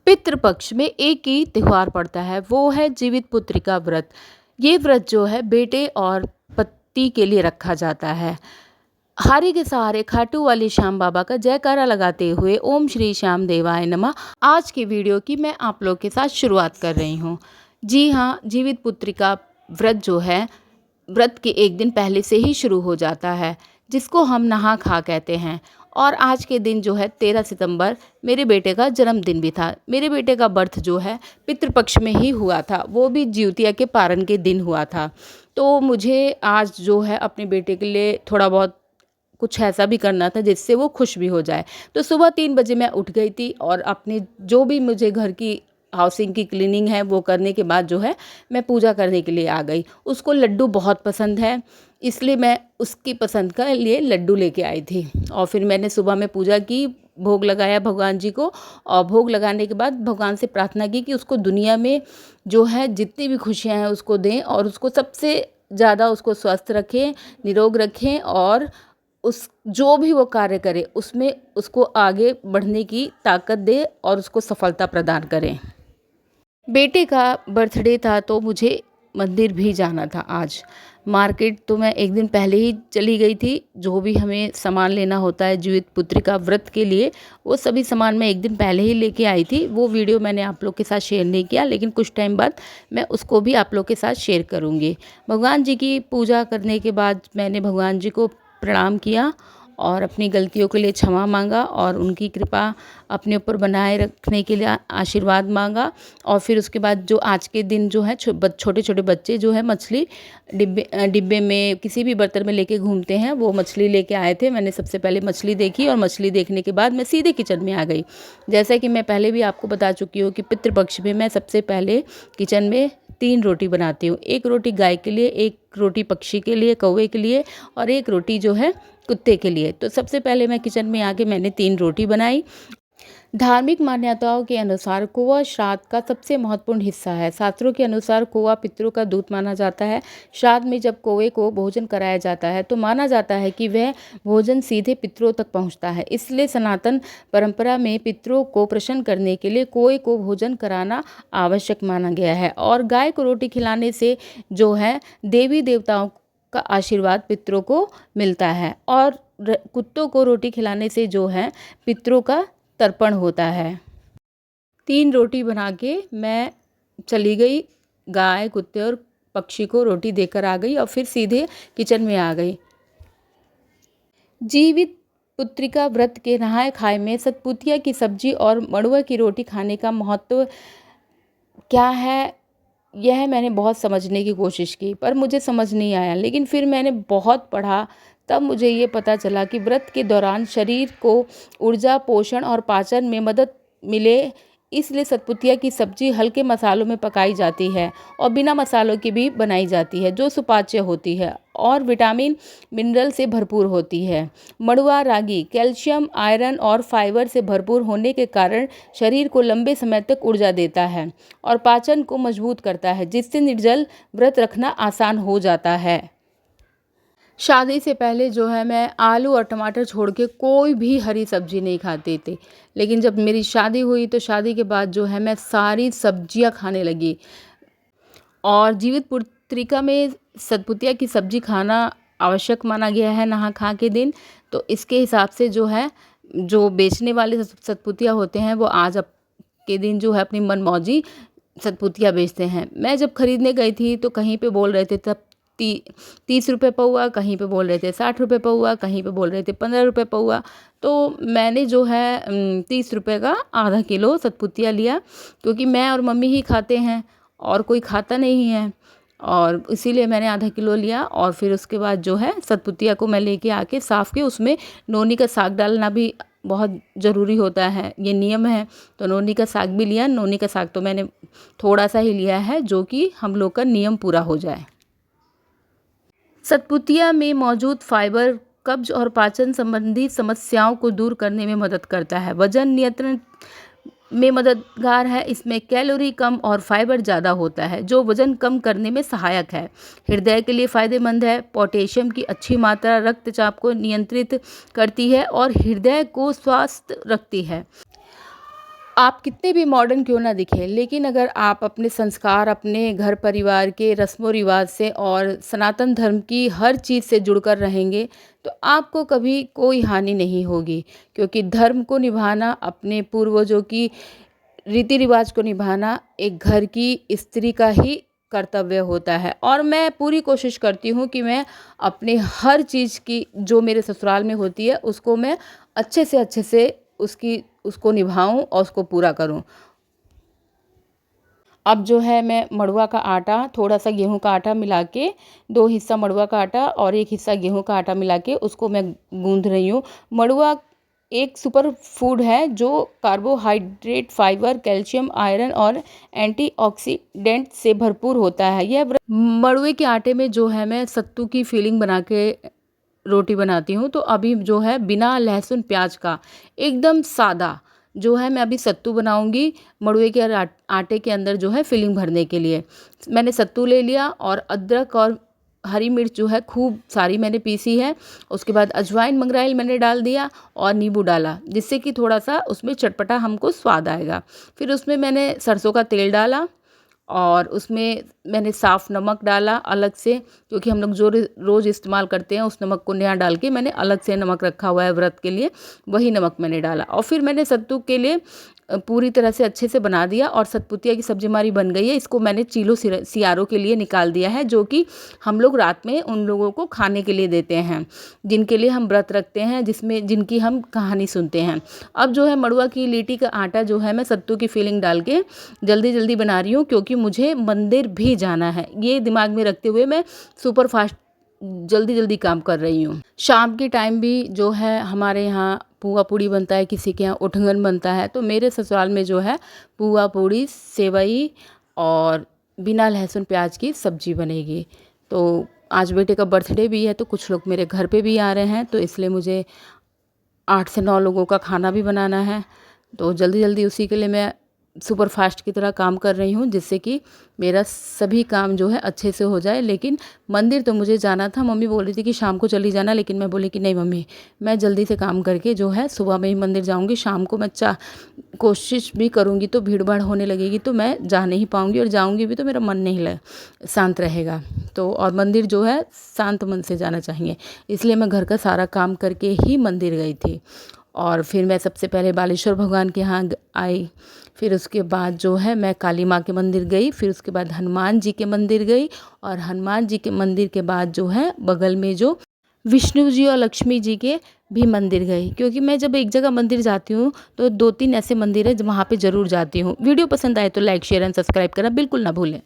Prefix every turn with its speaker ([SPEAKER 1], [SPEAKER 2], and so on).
[SPEAKER 1] पितृपक्ष में एक ही त्योहार पड़ता है, वो है जीवित पुत्रिका व्रत। ये व्रत जो है बेटे और पति के लिए रखा जाता है। हारी के सहारे खाटू वाले श्याम बाबा का जयकारा लगाते हुए ओम श्री श्याम देवाय नमः। आज की वीडियो की मैं आप लोग के साथ शुरुआत कर रही हूँ। जी हाँ, जीवित पुत्रिका व्रत जो है व्रत के एक दिन पहले से ही शुरू हो जाता है, जिसको हम नहा खा कहते हैं। और आज के दिन जो है 13 सितंबर मेरे बेटे का जन्मदिन भी था। मेरे बेटे का बर्थ जो है पितृपक्ष में ही हुआ था, वो भी ज्योतिया के पारण के दिन हुआ था। तो मुझे आज जो है अपने बेटे के लिए थोड़ा बहुत कुछ ऐसा भी करना था जिससे वो खुश भी हो जाए। तो सुबह 3 बजे मैं उठ गई थी और अपने जो भी मुझे घर की हाउसिंग की क्लीनिंग है वो करने के बाद जो है मैं पूजा करने के लिए आ गई। उसको लड्डू बहुत पसंद है, इसलिए मैं उसकी पसंद का लिए लड्डू लेके आई थी। और फिर मैंने सुबह में पूजा की, भोग लगाया भगवान जी को। और भोग लगाने के बाद भगवान से प्रार्थना की कि उसको दुनिया में जो है जितनी भी खुशियाँ हैं उसको दें, और उसको सबसे ज़्यादा उसको स्वस्थ रखें, निरोग रखें, और उस जो भी वो कार्य करे उसमें उसको आगे बढ़ने की ताकत दे और उसको सफलता प्रदान करें। बेटे का बर्थडे था तो मुझे मंदिर भी जाना था आज। मार्केट तो मैं एक दिन पहले ही चली गई थी। जो भी हमें सामान लेना होता है जीवित पुत्रिका व्रत के लिए, वो सभी सामान मैं एक दिन पहले ही लेके आई थी। वो वीडियो मैंने आप लोग के साथ शेयर नहीं किया, लेकिन कुछ टाइम बाद मैं उसको भी आप लोग के साथ शेयर करूँगी। भगवान जी की पूजा करने के बाद मैंने भगवान जी को प्रणाम किया और अपनी गलतियों के लिए क्षमा मांगा और उनकी कृपा अपने ऊपर बनाए रखने के लिए आशीर्वाद मांगा। और फिर उसके बाद जो आज के दिन जो है छोटे छोटे बच्चे जो है मछली डिब्बे में किसी भी बर्तन में लेके घूमते हैं, वो मछली लेके आए थे। मैंने सबसे पहले मछली देखी और मछली देखने के बाद मैं सीधे किचन में आ गई। जैसा कि मैं पहले भी आपको बता चुकी हूँ कि पितृपक्ष में मैं सबसे पहले किचन में 3 रोटी बनाती हूँ। 1 रोटी गाय के लिए, 1 रोटी पक्षी के लिए, कौवे के लिए, और 1 रोटी जो है कुत्ते के लिए। तो सबसे पहले मैं किचन में आके मैंने 3 रोटी बनाई। धार्मिक मान्यताओं के अनुसार कौवा श्राद्ध का सबसे महत्वपूर्ण हिस्सा है। शास्त्रों के अनुसार कौवा पितरों का दूत माना जाता है। श्राद्ध में जब कौवे को भोजन कराया जाता है तो माना जाता है कि वह भोजन सीधे पितरों तक पहुंचता है। इसलिए सनातन परंपरा में पितरों को प्रसन्न करने के लिए कौवे को भोजन कराना आवश्यक माना गया है। और गाय को रोटी खिलाने से जो है देवी देवताओं का आशीर्वाद पितरों को मिलता है, और कुत्तों को रोटी खिलाने से जो है पितरों का तर्पण होता है। 3 रोटी बना के मैं चली गई, गाय, कुत्ते और पक्षी को रोटी देकर आ गई और फिर सीधे किचन में आ गई। जीवित पुत्रिका व्रत के नहाय खाए में सतपुतिया की सब्जी और मड़ुआ की रोटी खाने का महत्व क्या है, यह मैंने बहुत समझने की कोशिश की पर मुझे समझ नहीं आया। लेकिन फिर मैंने बहुत पढ़ा, तब मुझे ये पता चला कि व्रत के दौरान शरीर को ऊर्जा, पोषण और पाचन में मदद मिले, इसलिए सतपुतिया की सब्जी हल्के मसालों में पकाई जाती है और बिना मसालों की भी बनाई जाती है, जो सुपाच्य होती है और विटामिन मिनरल से भरपूर होती है। मड़ुआ रागी कैल्शियम, आयरन और फाइबर से भरपूर होने के कारण शरीर को लंबे समय तक ऊर्जा देता है और पाचन को मजबूत करता है, जिससे निर्जल व्रत रखना आसान हो जाता है। शादी से पहले जो है मैं आलू और टमाटर छोड़ के कोई भी हरी सब्जी नहीं खाती थी, लेकिन जब मेरी शादी हुई तो शादी के बाद जो है मैं सारी सब्जियां खाने लगी। और जीवित पुत्रिका में सतपुतिया की सब्जी खाना आवश्यक माना गया है नहा खा के दिन। तो इसके हिसाब से जो है जो बेचने वाले सतपुतिया होते हैं वो आज अब के दिन जो है अपनी मनमौजी सतपुतिया बेचते हैं। मैं जब खरीदने गई थी तो कहीं पे बोल रहे थे तब 30 रुपये पौआ, कहीं पे बोल रहे थे 60 रुपये पौआ, कहीं पे बोल रहे थे 15 रुपये पौआ। तो मैंने जो है 30 रुपये का आधा किलो सतपुतिया लिया, क्योंकि मैं और मम्मी ही खाते हैं और कोई खाता नहीं है, और इसीलिए मैंने आधा किलो लिया। और फिर उसके बाद जो है सतपुतिया को मैं लेके आके साफ़ के उसमें नोनी का साग डालना भी बहुत ज़रूरी होता है, ये नियम है। तो नोनी का साग भी लिया। नोनी का साग तो मैंने थोड़ा सा ही लिया है, जो कि हम लोग का नियम पूरा हो जाए। सतपुतिया में मौजूद फाइबर कब्ज और पाचन संबंधी समस्याओं को दूर करने में मदद करता है। वजन नियंत्रण में मददगार है। इसमें कैलोरी कम और फाइबर ज़्यादा होता है, जो वजन कम करने में सहायक है। हृदय के लिए फ़ायदेमंद है। पोटेशियम की अच्छी मात्रा रक्तचाप को नियंत्रित करती है और हृदय को स्वस्थ रखती है। आप कितने भी मॉडर्न क्यों ना दिखें, लेकिन अगर आप अपने संस्कार, अपने घर परिवार के रस्मों रिवाज से और सनातन धर्म की हर चीज़ से जुड़कर रहेंगे, तो आपको कभी कोई हानि नहीं होगी। क्योंकि धर्म को निभाना, अपने पूर्वजों की रीति रिवाज को निभाना एक घर की स्त्री का ही कर्तव्य होता है। और मैं पूरी कोशिश करती हूँ कि मैं अपने हर चीज़ की जो मेरे ससुराल में होती है उसको मैं अच्छे से उसको निभाऊं और उसको पूरा करूं। अब जो है मैं मड़ुआ का आटा, थोड़ा सा गेहूं का आटा मिला के, 2 हिस्सा मड़ुआ का आटा और 1 हिस्सा गेहूं का आटा मिला के उसको मैं गूंथ रही हूँ। मड़ुआ एक सुपर फूड है जो कार्बोहाइड्रेट, फाइबर, कैल्शियम, आयरन और एंटीऑक्सीडेंट से भरपूर होता है। मड़ुए के आटे में जो है मैं सत्तू की फीलिंग बना के रोटी बनाती हूँ। तो अभी जो है बिना लहसुन प्याज का एकदम सादा जो है मैं अभी सत्तू बनाऊंगी मड़ुए के आटे के अंदर जो है फिलिंग भरने के लिए। मैंने सत्तू ले लिया और अदरक और हरी मिर्च जो है खूब सारी मैंने पीसी है। उसके बाद अजवाइन, मंगराइल मैंने डाल दिया और नींबू डाला, जिससे कि थोड़ा सा उसमें चटपटा हमको स्वाद आएगा। फिर उसमें मैंने सरसों का तेल डाला और उसमें मैंने साफ़ नमक डाला अलग से, क्योंकि हम लोग जो रोज़ इस्तेमाल करते हैं उस नमक को नया डाल के मैंने अलग से नमक रखा हुआ है व्रत के लिए, वही नमक मैंने डाला। और फिर मैंने सत्तू के लिए पूरी तरह से अच्छे से बना दिया और सतपुतिया की सब्ज़ी हमारी बन गई है। इसको मैंने चीलो सियारों के लिए निकाल दिया है, जो कि हम लोग रात में उन लोगों को खाने के लिए देते हैं जिनके लिए हम व्रत रखते हैं, जिनकी हम कहानी सुनते हैं। अब जो है मड़ुआ की लीटी का आटा जो है मैं सत्तू की फीलिंग डाल के जल्दी जल्दी बना रही हूँ, क्योंकि मुझे मंदिर भी जाना है। ये दिमाग में रखते हुए मैं सुपर फास्ट जल्दी जल्दी काम कर रही हूँ। शाम के टाइम भी जो है हमारे यहाँ पुआ पूड़ी बनता है, किसी के यहाँ उठंगन बनता है। तो मेरे ससुराल में जो है पुआ पूड़ी, सेवई और बिना लहसुन प्याज की सब्जी बनेगी। तो आज बेटे का बर्थडे भी है, तो कुछ लोग मेरे घर पे भी आ रहे हैं, तो इसलिए मुझे 8 से 9 लोगों का खाना भी बनाना है। तो जल्दी जल्दी उसी के लिए मैं सुपर फास्ट की तरह काम कर रही हूँ, जिससे कि मेरा सभी काम जो है अच्छे से हो जाए। लेकिन मंदिर तो मुझे जाना था। मम्मी बोल रही थी कि शाम को चली जाना, लेकिन मैं बोली कि नहीं मम्मी, मैं जल्दी से काम करके जो है सुबह में ही मंदिर जाऊँगी। शाम को मैं कोशिश भी करूँगी तो भीड़ भाड़ होने लगेगी, तो मैं जा नहीं पाऊँगी, और जाऊँगी भी तो मेरा मन नहीं शांत रहेगा। तो और मंदिर जो है शांत मन से जाना चाहिए, इसलिए मैं घर का सारा काम करके ही मंदिर गई थी। और फिर मैं सबसे पहले बालेश्वर भगवान के यहाँ आई, फिर उसके बाद जो है मैं काली माँ के मंदिर गई, फिर उसके बाद हनुमान जी के मंदिर गई, और हनुमान जी के मंदिर के बाद जो है बगल में जो विष्णु जी और लक्ष्मी जी के भी मंदिर गई। क्योंकि मैं जब एक जगह मंदिर जाती हूँ तो 2-3 ऐसे मंदिर है वहाँ पे ज़रूर जाती हूँ। वीडियो पसंद आए तो लाइक, शेयर एंड सब्सक्राइब करना बिल्कुल ना भूलें।